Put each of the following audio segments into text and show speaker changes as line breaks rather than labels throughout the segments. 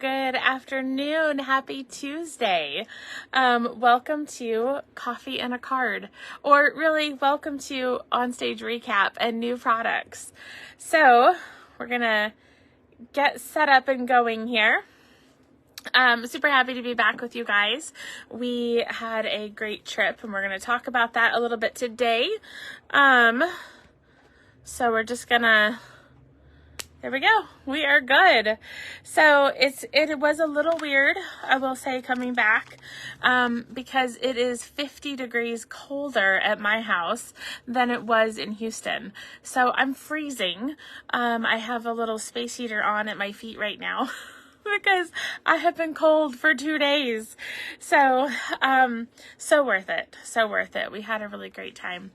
Good afternoon. Happy Tuesday. Welcome to Coffee and a Card, or really welcome to OnStage Recap and new products. So we're going to get set up and going here. Super happy to be back with you guys. We had a great trip and we're going to talk about that a little bit today. So we're just going to there we go. We are good. So it was a little weird, I will say, coming back, because it is 50 degrees colder at my house than it was in Houston. So I'm freezing. I have a little space heater on at my feet right now because I have been cold for 2 days. So, so worth it. So worth it. We had a really great time.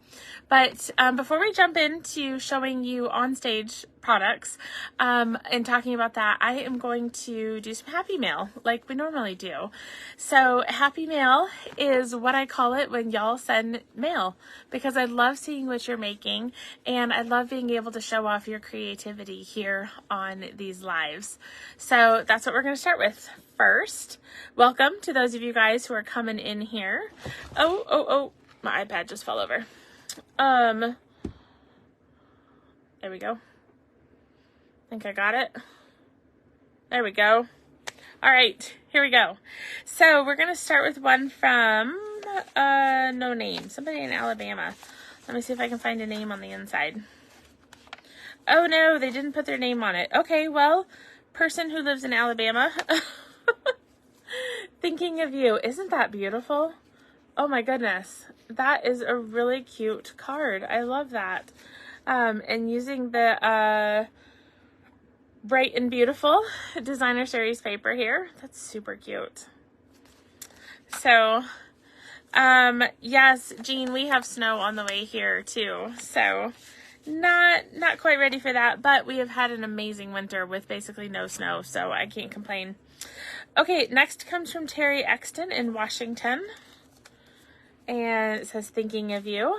But before we jump into showing you OnStage products and talking about that, I am going to do some Happy Mail like we normally do. So Happy Mail is what I call it when y'all send mail, because I love seeing what you're making and I love being able to show off your creativity here on these lives. So that's what we're going to start with. First, welcome to those of you guys who are coming in here. Oh, my iPad just fell over. There we go. I think I got it. There we go. All right, here we go. So we're going to start with one from, no name, somebody in Alabama. Let me see if I can find a name on the inside. Oh no, they didn't put their name on it. Okay, well, person who lives in Alabama, thinking of you. Isn't that beautiful? Oh my goodness. That is a really cute card. I love that. And using the Bright and Beautiful designer series paper here. That's super cute. So, yes, Jean, we have snow on the way here too. So not quite ready for that, but we have had an amazing winter with basically no snow, so I can't complain. Okay, next comes from Terry Exton in Washington. And it says, thinking of you.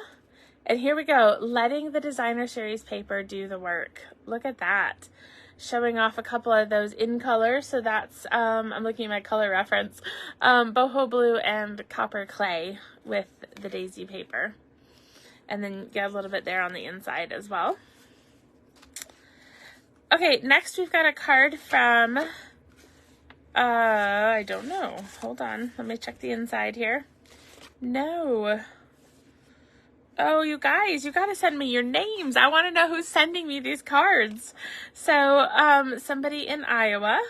And here we go. Letting the designer series paper do the work. Look at that. Showing off a couple of those in color. So that's, I'm looking at my color reference. Boho blue and copper clay with the daisy paper. And then get a little bit there on the inside as well. Okay, next we've got a card from, I don't know. Hold on. Let me check the inside here. No. Oh, you guys, you got to send me your names. I want to know who's sending me these cards. So, somebody in Iowa.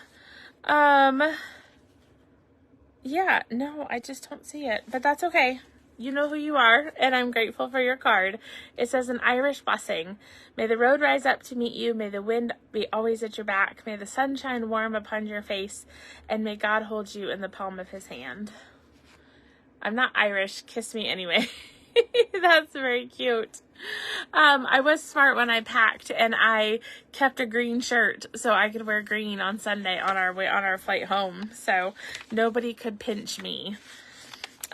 Yeah, no, I just don't see it, but that's okay. You know who you are, and I'm grateful for your card. It says, an Irish blessing. May the road rise up to meet you. May the wind be always at your back. May the sun shine warm upon your face, and may God hold you in the palm of his hand. I'm not Irish. Kiss me anyway. That's very cute. I was smart when I packed and I kept a green shirt so I could wear green on Sunday on our flight home. So nobody could pinch me.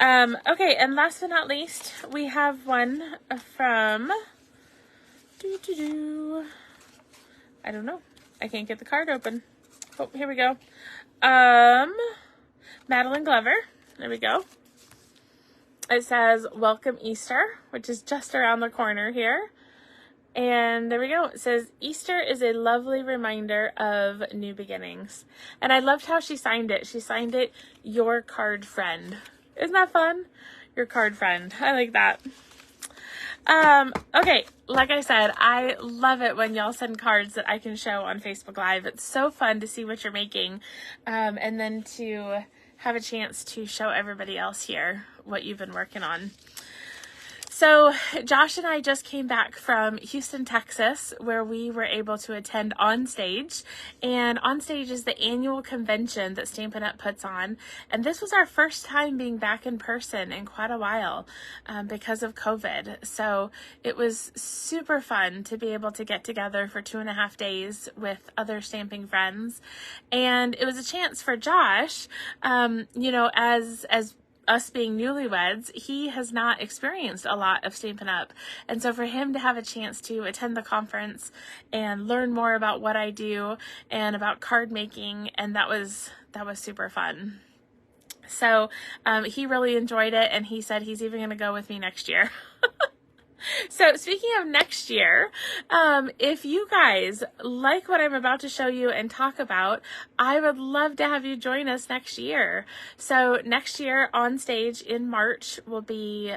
Okay. And last but not least, we have one from, I don't know. I can't get the card open. Oh, here we go. Madeline Glover. There we go. It says, welcome Easter, which is just around the corner here. And there we go. It says, Easter is a lovely reminder of new beginnings. And I loved how she signed it. She signed it, your card friend. Isn't that fun? Your card friend. I like that. Okay, like I said, I love it when y'all send cards that I can show on Facebook Live. It's so fun to see what you're making, and then to have a chance to show everybody else here what you've been working on. So Josh and I just came back from Houston, Texas, where we were able to attend OnStage. And OnStage is the annual convention that Stampin' Up! Puts on. And this was our first time being back in person in quite a while because of COVID. So it was super fun to be able to get together for 2.5 days with other stamping friends. And it was a chance for Josh, you know, as us being newlyweds, he has not experienced a lot of Stampin' Up. And so for him to have a chance to attend the conference and learn more about what I do and about card making, and that was super fun. So he really enjoyed it, and he said he's even going to go with me next year. So speaking of next year, if you guys like what I'm about to show you and talk about, I would love to have you join us next year. So next year OnStage in March will be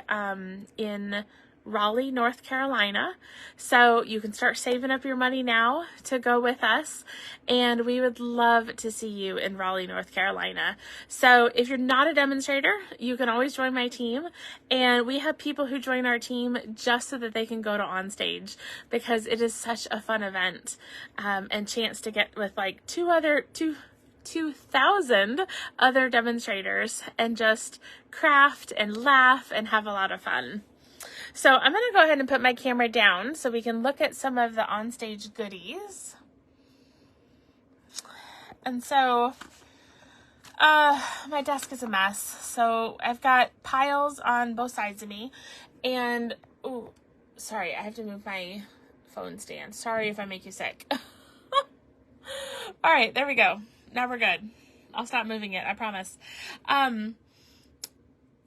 in Raleigh, North Carolina. So you can start saving up your money now to go with us, and we would love to see you in Raleigh, North Carolina. So if you're not a demonstrator, you can always join my team, and we have people who join our team just so that they can go to OnStage, because it is such a fun event, and chance to get with like 2,000 other demonstrators and just craft and laugh and have a lot of fun. So I'm going to go ahead and put my camera down so we can look at some of the OnStage goodies. And so my desk is a mess. So I've got piles on both sides of me. And, oh, sorry, I have to move my phone stand. Sorry if I make you sick. All right, there we go. Now we're good. I'll stop moving it, I promise.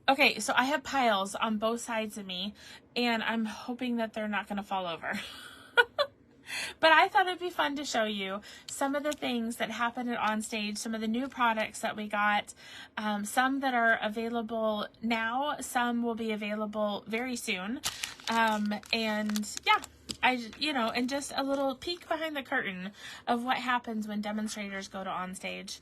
Okay, so I have piles on both sides of me, and I'm hoping that they're not going to fall over. But I thought it'd be fun to show you some of the things that happened at OnStage, some of the new products that we got, some that are available now, some will be available very soon. And yeah, and just a little peek behind the curtain of what happens when demonstrators go to OnStage.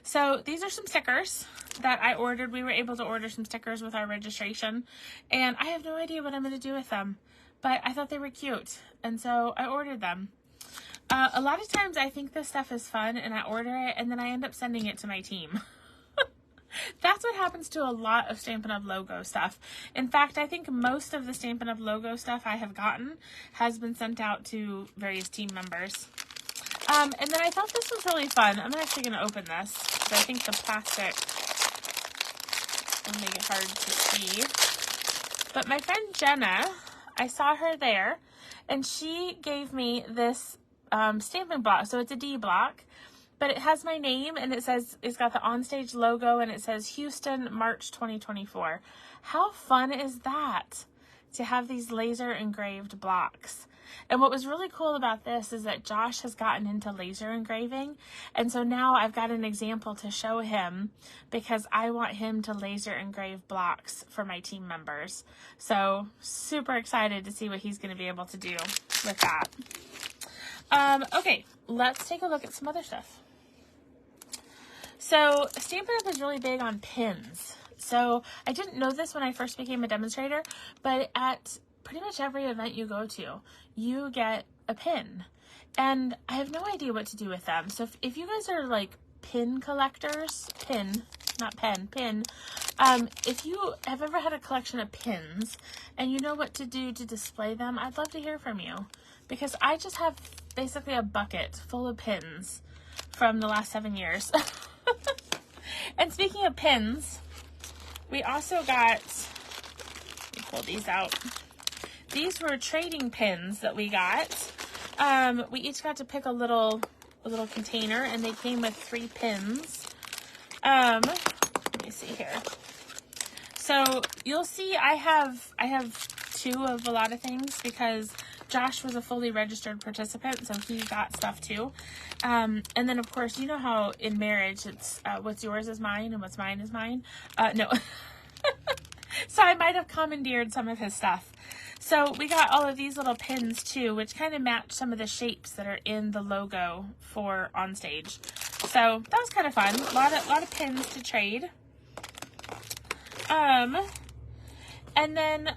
So these are some stickers that I ordered. We were able to order some stickers with our registration, and I have no idea what I'm going to do with them, but I thought they were cute, and so I ordered them. A lot of times I think this stuff is fun, and I order it, and then I end up sending it to my team. That's what happens to a lot of Stampin' Up! Logo stuff. In fact, I think most of the Stampin' Up! Logo stuff I have gotten has been sent out to various team members. And then I thought this was really fun. I'm actually going to open this, because I think the plastic will make it hard to see. But my friend Jenna, I saw her there, and she gave me this stamping block. So it's a D block, but it has my name, and it says, it's got the OnStage logo, and it says Houston, March 2024. How fun is that, to have these laser engraved blocks? And what was really cool about this is that Josh has gotten into laser engraving, and so now I've got an example to show him, because I want him to laser engrave blocks for my team members. So super excited to see what he's going to be able to do with that. Okay, let's take a look at some other stuff. So Stampin' Up! Is really big on pins. So I didn't know this when I first became a demonstrator, but at pretty much every event you go to, you get a pin, and I have no idea what to do with them. So if you guys are like pin collectors, pin, if you have ever had a collection of pins and you know what to do to display them, I'd love to hear from you, because I just have basically a bucket full of pins from the last 7 years. And speaking of pins, we also got, let me pull these out. These were trading pins that we got. We each got to pick a little container, and they came with 3 pins. Let me see here. So you'll see I have 2 of a lot of things, because Josh was a fully registered participant, so he got stuff too. And then of course, you know how in marriage it's what's yours is mine and what's mine is mine. No. So I might have commandeered some of his stuff. So we got all of these little pins too, which kind of match some of the shapes that are in the logo for OnStage. So that was kind of fun. A lot of pins to trade. And then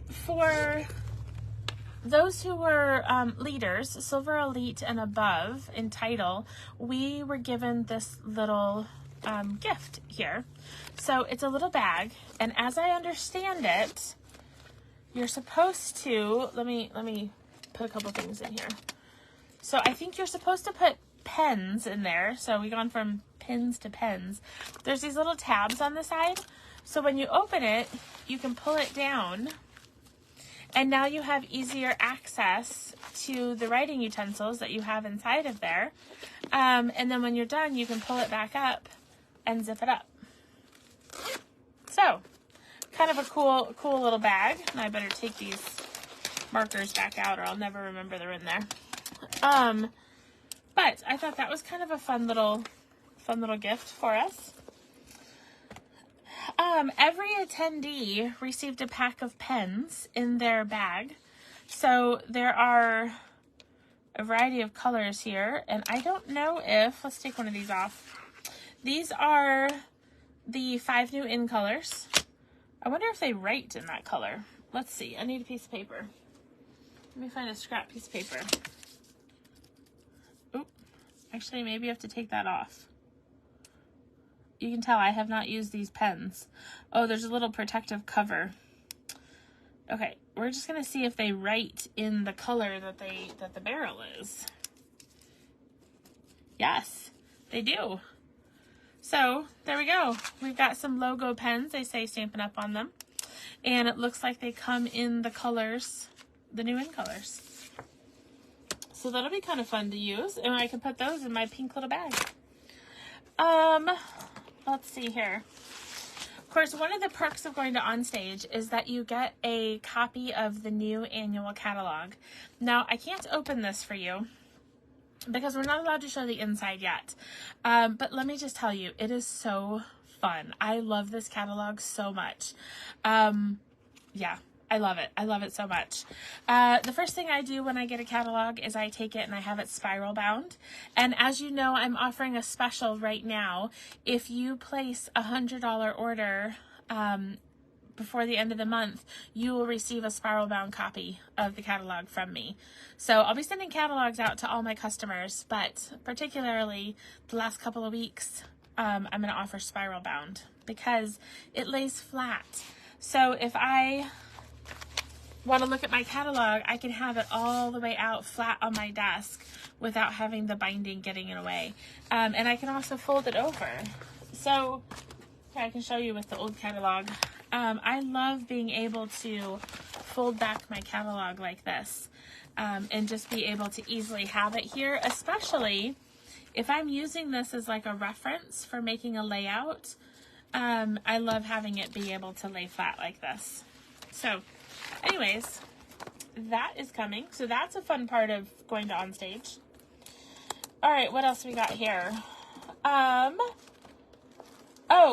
for those who were leaders, Silver Elite and above in title, we were given this little gift here. So it's a little bag, and as I understand it, you're supposed to, let me put a couple things in here. So I think you're supposed to put pens in there. So we've gone from pins to pens. There's these little tabs on the side. So when you open it, you can pull it down, and now you have easier access to the writing utensils that you have inside of there. And then when you're done, you can pull it back up and zip it up. So, kind of a cool little bag. And I better take these markers back out or I'll never remember they're in there. But I thought that was kind of a fun little gift for us. Every attendee received a pack of pens in their bag. So there are a variety of colors here, and I don't know if, let's take one of these off. These are the 5 new in colors. I wonder if they write in that color. Let's see, I need a piece of paper. Let me find a scrap piece of paper. Oop, actually maybe I have to take that off. You can tell I have not used these pens. Oh, there's a little protective cover. Okay, we're just gonna see if they write in the color that the barrel is. Yes, they do. So there we go. We've got some logo pens. They say Stampin' Up! On them. And it looks like they come in the colors, the new in colors. So that'll be kind of fun to use. And I can put those in my pink little bag. Let's see here. Of course, one of the perks of going to OnStage is that you get a copy of the new annual catalog. Now, I can't open this for you because we're not allowed to show the inside yet. But let me just tell you, it is so fun. I love this catalog so much. Yeah, I love it. I love it so much. The first thing I do when I get a catalog is I take it and I have it spiral bound. And as you know, I'm offering a special right now. If you place a $100 order before the end of the month, you will receive a spiral bound copy of the catalog from me. So I'll be sending catalogs out to all my customers, but particularly the last couple of weeks, I'm going to offer spiral bound because it lays flat. So if I want to look at my catalog, I can have it all the way out flat on my desk without having the binding getting in the way. And I can also fold it over. So I can show you with the old catalog. I love being able to fold back my catalog like this and just be able to easily have it here, especially if I'm using this as like a reference for making a layout. I love having it be able to lay flat like this. So anyways, that is coming. So that's a fun part of going to OnStage. All right, what else we got here? Oh,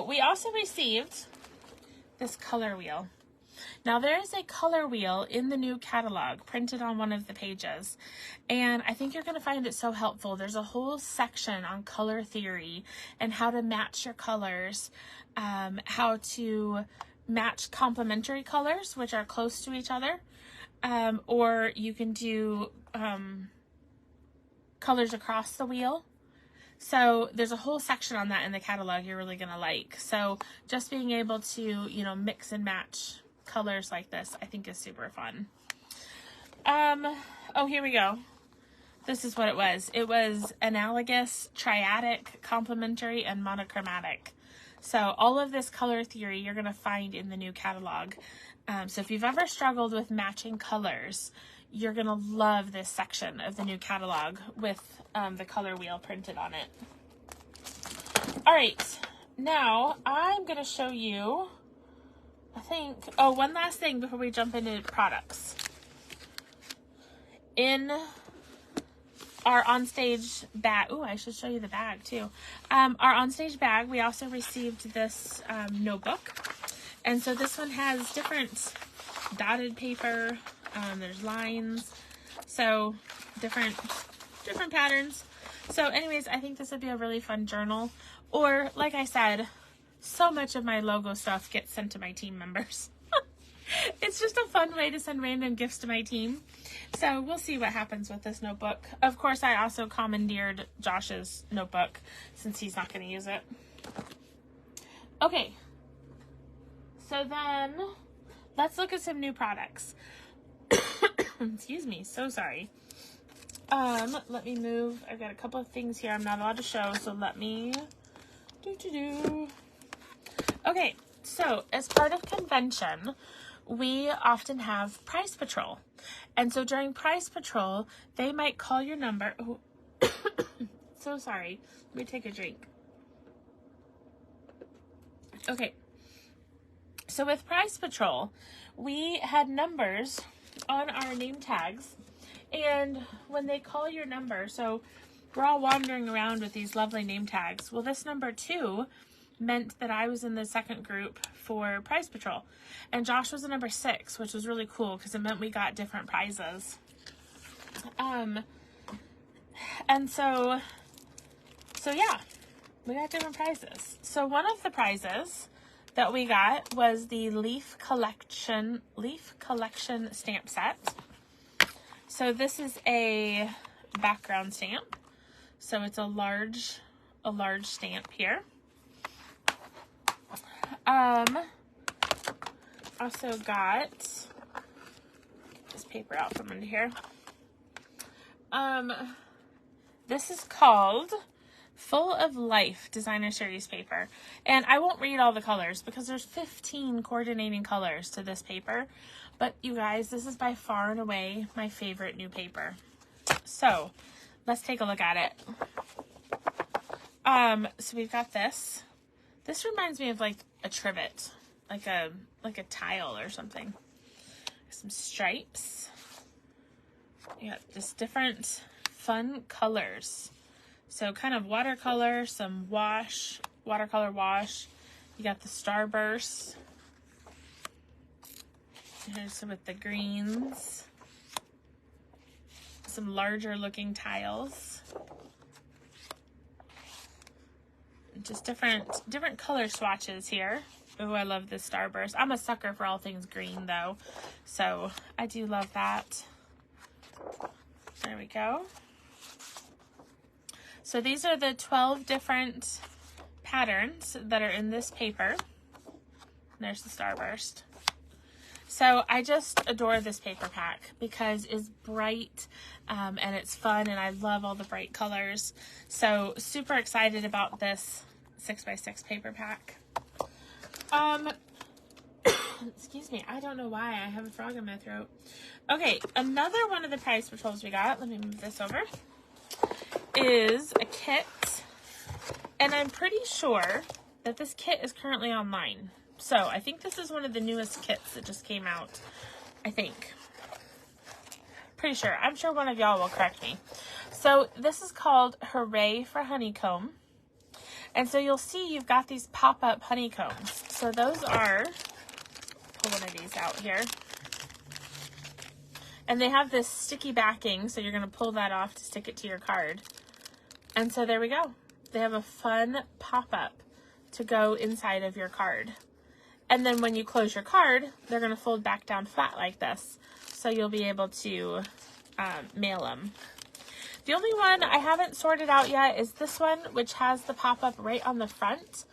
we also received this color wheel. Now there is a color wheel in the new catalog printed on one of the pages, and I think you're going to find it so helpful. There's a whole section on color theory and how to match your colors, how to match complementary colors which are close to each other, or you can do colors across the wheel. So there's a whole section on that in the catalog you're really gonna like. So just being able to, you know, mix and match colors like this, I think is super fun. Oh, here we go. This is what it was. It was analogous, triadic, complementary, and monochromatic. So all of this color theory you're going to find in the new catalog. So if you've ever struggled with matching colors, you're going to love this section of the new catalog with the color wheel printed on it. All right, now I'm going to show you, I think, oh, one last thing before we jump into products. In our OnStage bag, oh, I should show you the bag too. Our OnStage bag, we also received this notebook. And so this one has different dotted paper, there's lines, so different patterns. So anyways, I think this would be a really fun journal. Or, like I said, so much of my logo stuff gets sent to my team members. It's just a fun way to send random gifts to my team. So we'll see what happens with this notebook. Of course, I also commandeered Josh's notebook since he's not going to use it. Okay. So then let's look at some new products. Excuse me. So sorry. Let me move. I've got a couple of things here I'm not allowed to show. So let me Okay. So as part of convention, we often have prize patrol. And so during prize patrol, they might call your number. Oh, so sorry. Let me take a drink. Okay. So with prize patrol, we had numbers on our name tags. And when they call your number, so we're all wandering around with these lovely name tags. Well, this number 2 meant that I was in the second group for prize patrol. And Josh was in number 6, which was really cool because it meant we got different prizes. And so yeah, we got different prizes. So one of the prizes that we got was the Leaf Collection stamp set. So this is a background stamp. So it's a large stamp here. Also got this paper out from under here. This is called Full of Life Designer Series paper. And I won't read all the colors because there's 15 coordinating colors to this paper. But you guys, this is by far and away my favorite new paper. So let's take a look at it. So we've got this. This reminds me of like a trivet, like a tile or something. Some stripes. You got just different fun colors. So kind of watercolor, some watercolor wash. You got the starburst. Here's some with the greens. Some larger looking tiles. Just different color swatches here. Oh, I love this starburst. I'm a sucker for all things green though, so I do love that. There we go. So these are the 12 different patterns that are in this paper. There's the starburst. So I just adore this paper pack because it's bright and it's fun, and I love all the bright colors. So super excited about this 6x6 paper pack. Excuse me, I don't know why I have a frog in my throat. Okay, another one of the prize patrols we got, let me move this over, is a kit. And I'm pretty sure that this kit is currently online. So I think this is one of the newest kits that just came out, I think. Pretty sure. I'm sure one of y'all will correct me. So this is called Hooray for Honeycomb. And so you'll see you've got these pop-up honeycombs. So those are, pull one of these out here. And they have this sticky backing, so you're going to pull that off to stick it to your card. And so there we go. They have a fun pop-up to go inside of your card. And then when you close your card, they're going to fold back down flat like this. So you'll be able to mail them. The only one I haven't sorted out yet is this one, which has the pop-up right on the front,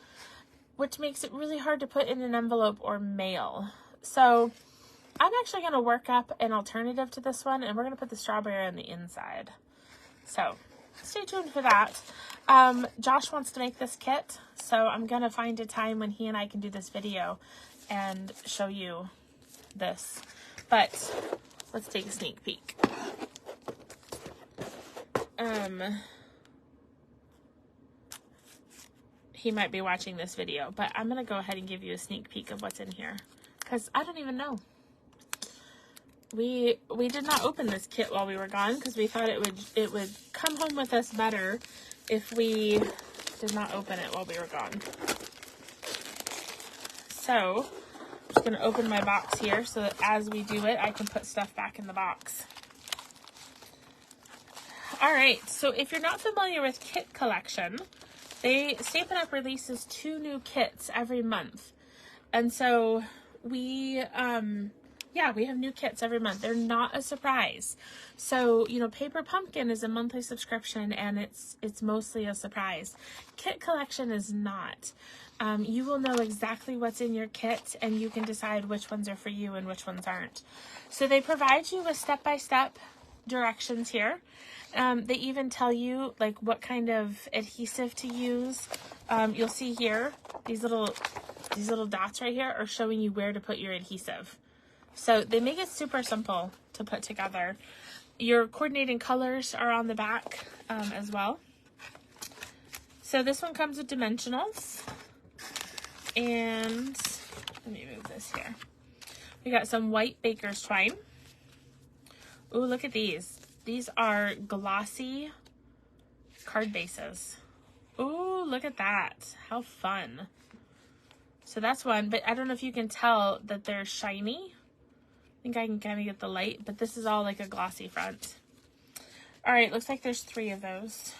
which makes it really hard to put in an envelope or mail. So I'm actually going to work up an alternative to this one, and we're going to put the strawberry on the inside. So stay tuned for that. Josh wants to make this kit, so I'm going to find a time when he and I can do this video and show you this. But let's take a sneak peek. He might be watching this video, but I'm going to go ahead and give you a sneak peek of what's in here, because I don't even know. We did not open this kit while we were gone because we thought it would come home with us better if we did not open it while we were gone. So I'm just going to open my box here so that as we do it, I can put stuff back in the box. All right, so if you're not familiar with Kit Collection, Stampin' Up! Releases 2 new kits every month. And so we have new kits every month. They're not a surprise. So, you know, Paper Pumpkin is a monthly subscription, and it's mostly a surprise. Kit Collection is not. You will know exactly what's in your kit, and you can decide which ones are for you and which ones aren't. So they provide you with step-by-step directions here. They even tell you like what kind of adhesive to use. You'll see here these little these little dots right here are showing you where to put your adhesive. So they make it super simple to put together. Your coordinating colors are on the back as well. So this one comes with dimensionals. And let me move this here. We got some white baker's twine. Ooh, look at these. These are glossy card bases. Ooh, look at that. How fun. So that's one, but I don't know if you can tell that they're shiny. I think I can kind of get the light, but this is all like a glossy front. All right, looks like there's 3 of those.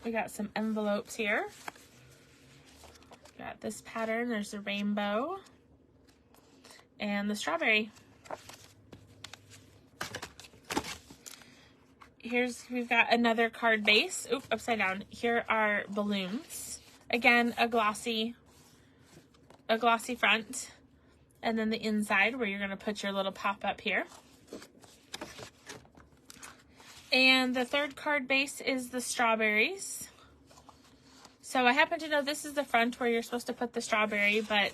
We got some envelopes here. Got this pattern. There's the rainbow and the strawberry. We've got another card base. Oop, upside down. Here are balloons. Again, a glossy front. And then the inside where you're going to put your little pop-up here. And the third card base is the strawberries. So I happen to know this is the front where you're supposed to put the strawberry, but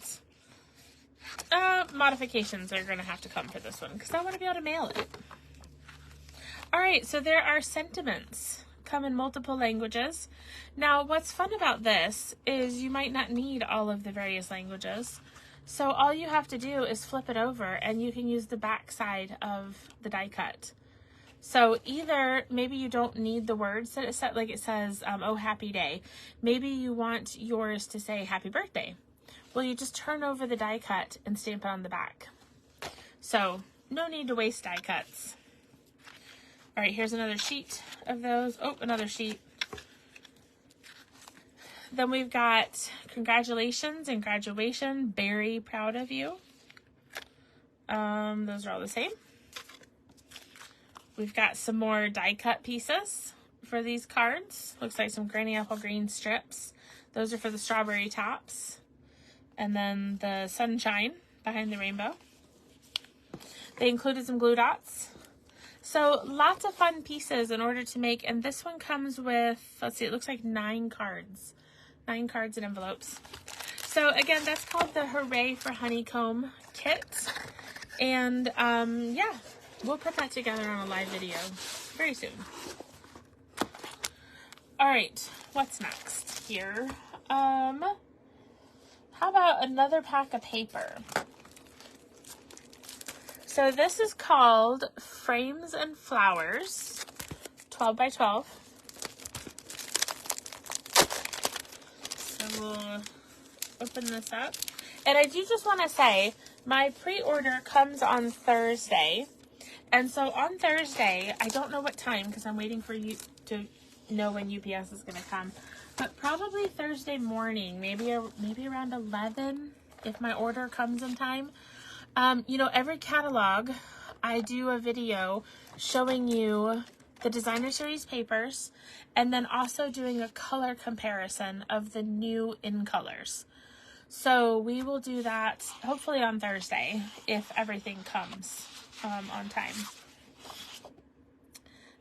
modifications are going to have to come for this one because I want to be able to mail it. All right, so there are sentiments, come in multiple languages. Now, what's fun about this is you might not need all of the various languages. So all you have to do is flip it over and you can use the back side of the die cut. So either maybe you don't need the words that it said, like it says, oh, happy day. Maybe you want yours to say happy birthday. Well, you just turn over the die cut and stamp it on the back. So no need to waste die cuts. All right, here's another sheet of those. Oh, another sheet. Then we've got congratulations and graduation. Very proud of you. Those are all the same. We've got some more die cut pieces for these cards. Looks like some granny apple green strips. Those are for the strawberry tops. And then the sunshine behind the rainbow. They included some glue dots. So lots of fun pieces in order to make, and this one comes with, let's see, it looks like 9 cards. 9 cards and envelopes. So again, that's called the Hooray for Honeycomb kit. And yeah, we'll put that together on a live video very soon. All right, what's next here? How about another pack of paper? So this is called Frames and Flowers, 12 by 12. So we'll open this up. And I do just want to say, my pre-order comes on Thursday. And so on Thursday, I don't know what time because I'm waiting for you to know when UPS is going to come. But probably Thursday morning, maybe around 11 if my order comes in time. You know, every catalog, I do a video showing you the designer series papers and then also doing a color comparison of the new in colors. So we will do that hopefully on Thursday if everything comes on time.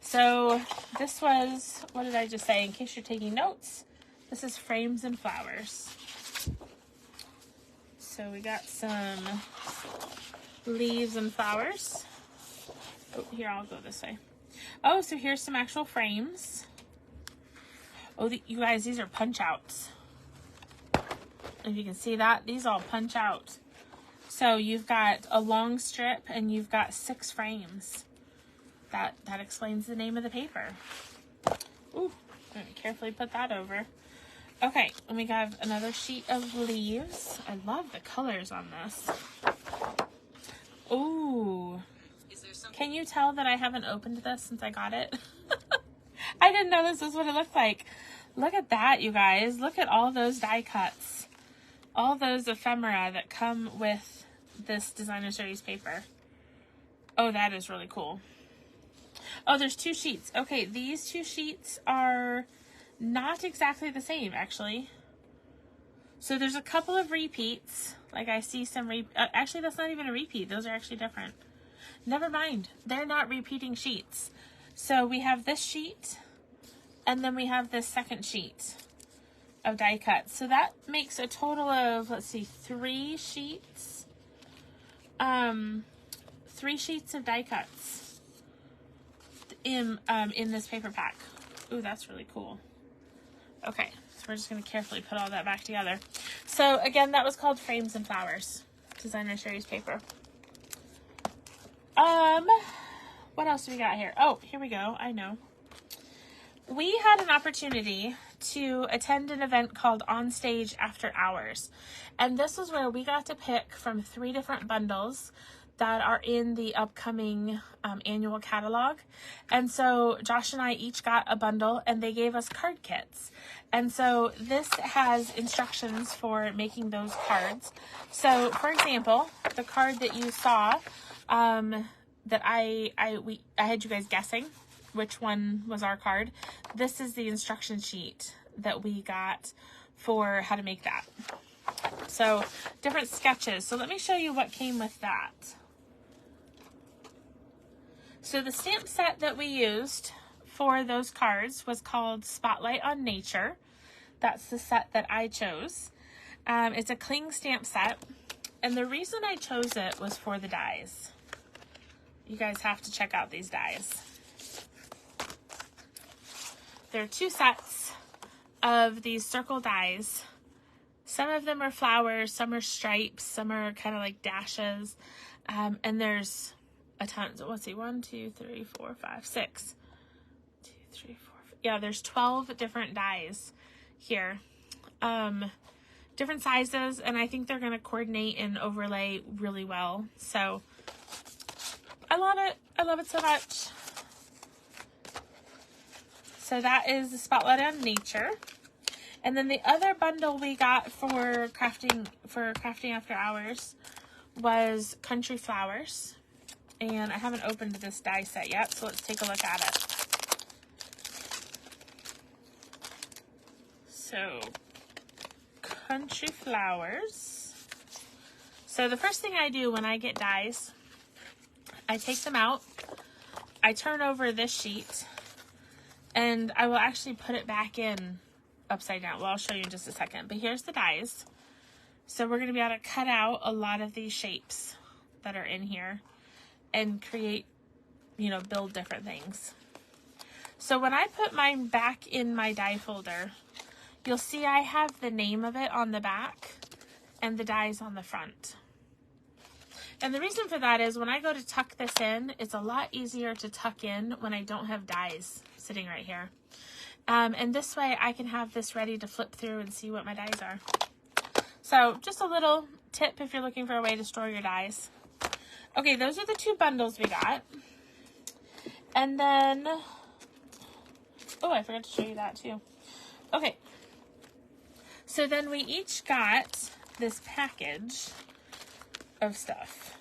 So this was, what did I just say? In case you're taking notes, this is Frames and Flowers. So we got some leaves and flowers. Oh, here, I'll go this way. Oh, so here's some actual frames. Oh, you guys, these are punch outs. If you can see that, these all punch out. So you've got a long strip and you've got 6 frames. That explains the name of the paper. Ooh, I'm gonna carefully put that over. Okay, and we have another sheet of leaves. I love the colors on this. Ooh. Can you tell that I haven't opened this since I got it? I didn't know this is what it looked like. Look at that, you guys. Look at all those die cuts. All those ephemera that come with this designer series paper. Oh, that is really cool. Oh, there's 2 sheets. Okay, these 2 sheets are not exactly the same, actually. So there's a couple of repeats. Like I see some, actually that's not even a repeat. Those are actually different. Never mind. They're not repeating sheets. So we have this sheet, and then we have this second sheet. of die cuts. So that makes a total of, let's see, 3 sheets. 3 sheets of die cuts in this paper pack. Ooh, that's really cool. Okay, so we're just going to carefully put all that back together. So again, that was called Frames and Flowers, Designer Series paper. What else do we got here? Oh, here we go. I know. We had an opportunity to attend an event called OnStage After Hours. And this is where we got to pick from 3 different bundles that are in the upcoming annual catalog. And so Josh and I each got a bundle, and they gave us card kits. And so this has instructions for making those cards. So for example, the card that you saw, that I had you guys guessing which one was our card. This is the instruction sheet that we got for how to make that. So different sketches. So let me show you what came with that. So the stamp set that we used for those cards was called Spotlight on Nature. That's the set that I chose. It's a cling stamp set. And the reason I chose it was for the dies. You guys have to check out these dies. There are 2 sets of these circle dies. Some of them are flowers, some are stripes, some are kind of like dashes. And there's a ton. So let's see, 1, 2, 3, 4, 5, 6. 2, 3, 4, 5. Yeah, there's 12 different dies here. Different sizes, and I think they're going to coordinate and overlay really well. So I love it. I love it so much. So that is the Spotlight on Nature. And then the other bundle we got for crafting after hours was Country Flowers. And I haven't opened this die set yet, so let's take a look at it. So, Country Flowers. So the first thing I do when I get dies, I take them out, I turn over this sheet, and I will actually put it back in upside down. Well, I'll show you in just a second, but here's the dies. So we're going to be able to cut out a lot of these shapes that are in here and create, build different things. So when I put mine back in my die folder, you'll see I have the name of it on the back and the dies on the front. And the reason for that is when I go to tuck this in, it's a lot easier to tuck in when I don't have dies sitting right here. And this way I can have this ready to flip through and see what my dies are. So just a little tip if you're looking for a way to store your dies. Okay, those are the 2 bundles we got. And then, oh, I forgot to show you that too. Okay, so then we each got this package of stuff.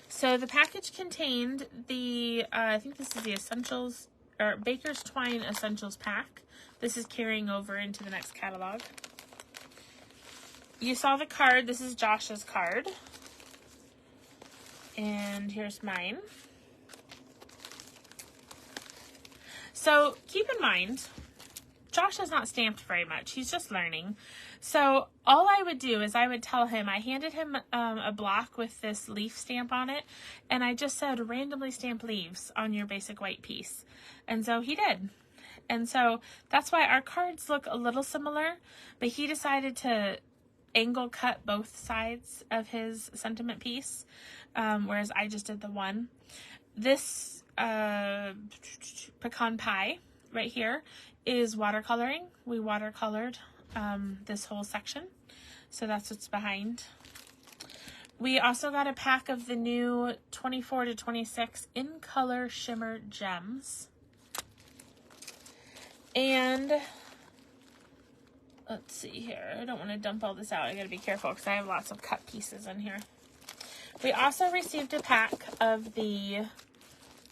So the package contained the, I think this is the Essentials, or Baker's Twine Essentials pack. This is carrying over into the next catalog. You saw the card. This is Josh's card. And here's mine. So keep in mind, Josh has not stamped very much. He's just learning. So all I would do is I would tell him, I handed him a block with this leaf stamp on it, and I just said randomly stamp leaves on your basic white piece. And so he did. And so that's why our cards look a little similar, but he decided to angle cut both sides of his sentiment piece, whereas I just did the one. This pecan pie right here is watercoloring. We watercolored this whole section, so that's what's behind. We also got a pack of the new 24 to 26 in color shimmer gems. And let's see here. I don't want to dump all this out. I gotta be careful because I have lots of cut pieces in here. We also received a pack of the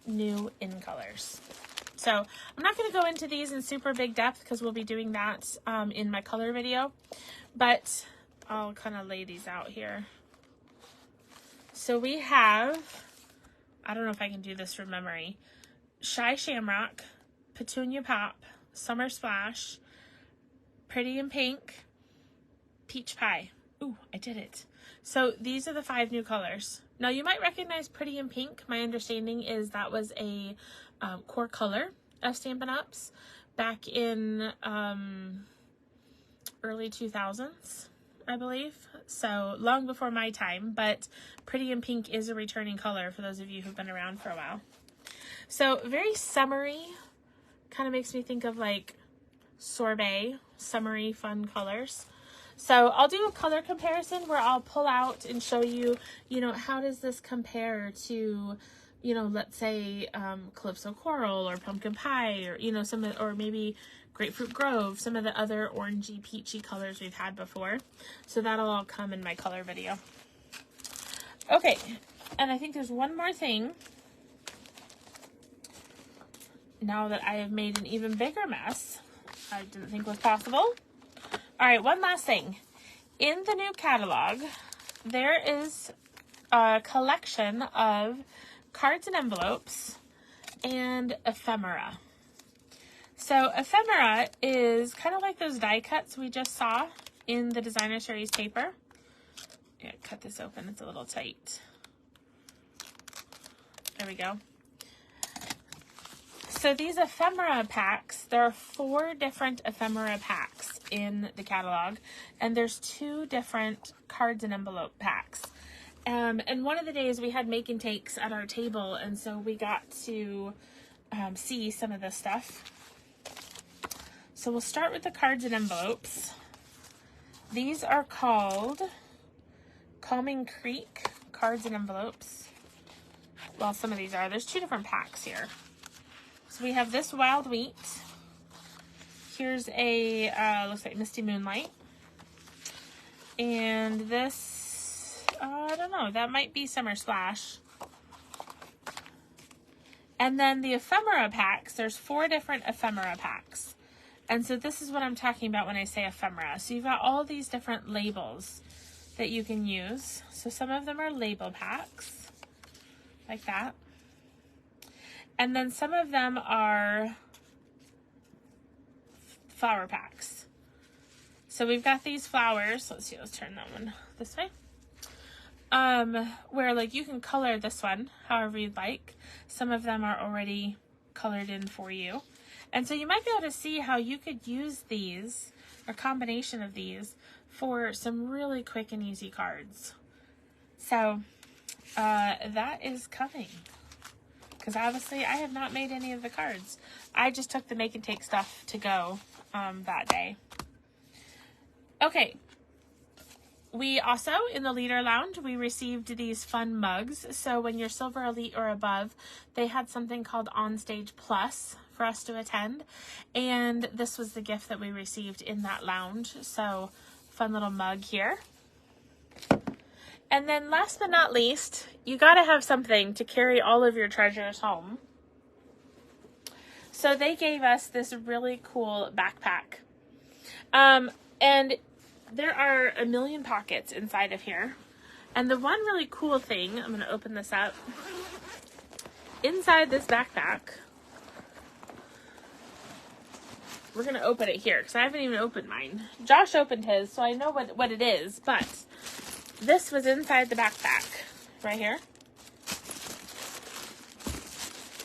new in colors. So I'm not going to go into these in super big depth because we'll be doing that in my color video, but I'll kind of lay these out here. So we have, I don't know if I can do this from memory, Shy Shamrock, Petunia Pop, Summer Splash, Pretty in Pink, Peach Pie. Ooh, I did it. So these are the 5 new colors. Now you might recognize Pretty in Pink. My understanding is that was a core color of Stampin' Up's back in early 2000s, I believe. So long before my time, but Pretty in Pink is a returning color for those of you who've been around for a while. So very summery, kind of makes me think of like sorbet, summery fun colors. So I'll do a color comparison where I'll pull out and show you, how does this compare to, let's say Calypso Coral or Pumpkin Pie, or, or maybe Grapefruit Grove, some of the other orangey, peachy colors we've had before. So that'll all come in my color video. Okay, and I think there's one more thing. Now that I have made an even bigger mess, I didn't think was possible. All right, one last thing. In the new catalog, there is a collection of cards and envelopes and ephemera. So ephemera is kind of like those die cuts we just saw in the designer series paper. Yeah, cut this open, it's a little tight. There we go. So these ephemera packs, there are 4 different ephemera packs in the catalog, and there's 2 different cards and envelope packs. And one of the days we had make and takes at our table, and so we got to see some of this stuff. So we'll start with the cards and envelopes. These are called Calming Creek cards and envelopes. Well, some of these are. There's 2 different packs here. So we have this Wild Wheat. Here's a, looks like Misty Moonlight. And this, I don't know, that might be Summer Splash. And then the ephemera packs, there's 4 different ephemera packs. And so this is what I'm talking about when I say ephemera. So you've got all these different labels that you can use. So some of them are label packs, like that. And then some of them are flower packs. So we've got these flowers. Let's see, let's turn that one this way. Where like you can color this one however you'd like. Some of them are already colored in for you. And so you might be able to see how you could use these, or combination of these, for some really quick and easy cards. So that is coming. Because obviously I have not made any of the cards. I just took the make and take stuff to go that day. Okay. We also, in the Leader Lounge, we received these fun mugs. So when you're Silver Elite or above, they had something called OnStage Plus for us to attend. And this was the gift that we received in that lounge. So fun little mug here. And then last but not least, you got to have something to carry all of your treasures home. So they gave us this really cool backpack. And there are a million pockets inside of here. And the one really cool thing, I'm going to open this up. Inside this backpack, we're going to open it here because I haven't even opened mine. Josh opened his, so I know what it is, but this was inside the backpack right here.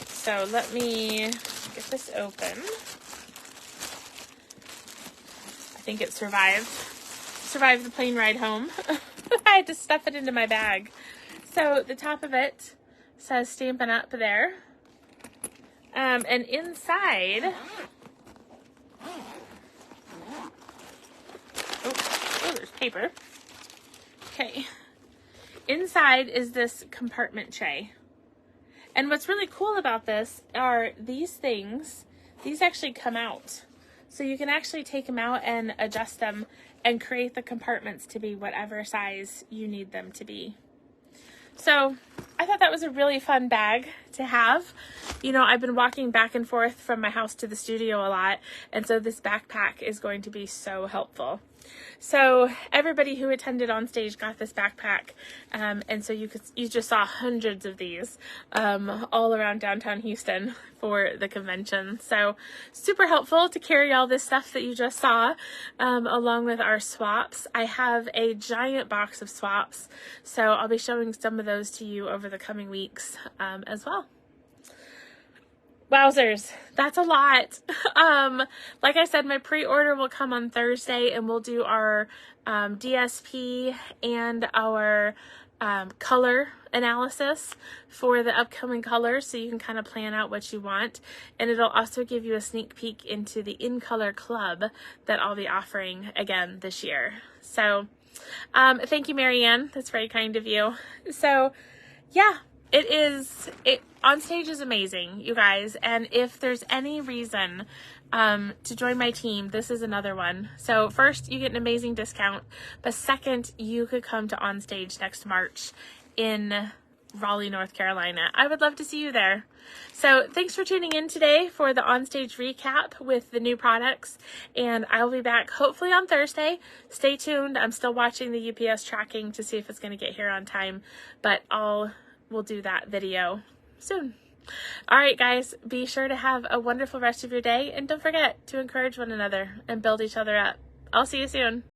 So let me get this open. I think it survived the plane ride home. I had to stuff it into my bag. So the top of it says Stampin' Up there. And inside, oh, there's paper. Okay. Inside is this compartment tray. And what's really cool about this are these things. These actually come out. So you can actually take them out and adjust them and create the compartments to be whatever size you need them to be. So I thought that was a really fun bag to have. You know, I've been walking back and forth from my house to the studio a lot, and so this backpack is going to be so helpful. So everybody who attended on stage got this backpack, and so you just saw hundreds of these all around downtown Houston for the convention. So super helpful to carry all this stuff that you just saw, along with our swaps. I have a giant box of swaps, so I'll be showing some of those to you over the coming weeks as well. Wowzers, that's a lot. Like I said, my pre-order will come on Thursday, and we'll do our DSP and our color analysis for the upcoming colors, so you can kind of plan out what you want. And it'll also give you a sneak peek into the In Color Club that I'll be offering again this year. So thank you, Marianne. That's very kind of you. So yeah, OnStage is amazing, you guys, and if there's any reason to join my team, this is another one. So first, you get an amazing discount, but second, you could come to OnStage next March in Raleigh, North Carolina. I would love to see you there. So thanks for tuning in today for the OnStage recap with the new products, and I'll be back hopefully on Thursday. Stay tuned. I'm still watching the UPS tracking to see if it's going to get here on time, but we'll do that video soon. All right, guys, be sure to have a wonderful rest of your day, and don't forget to encourage one another and build each other up. I'll see you soon.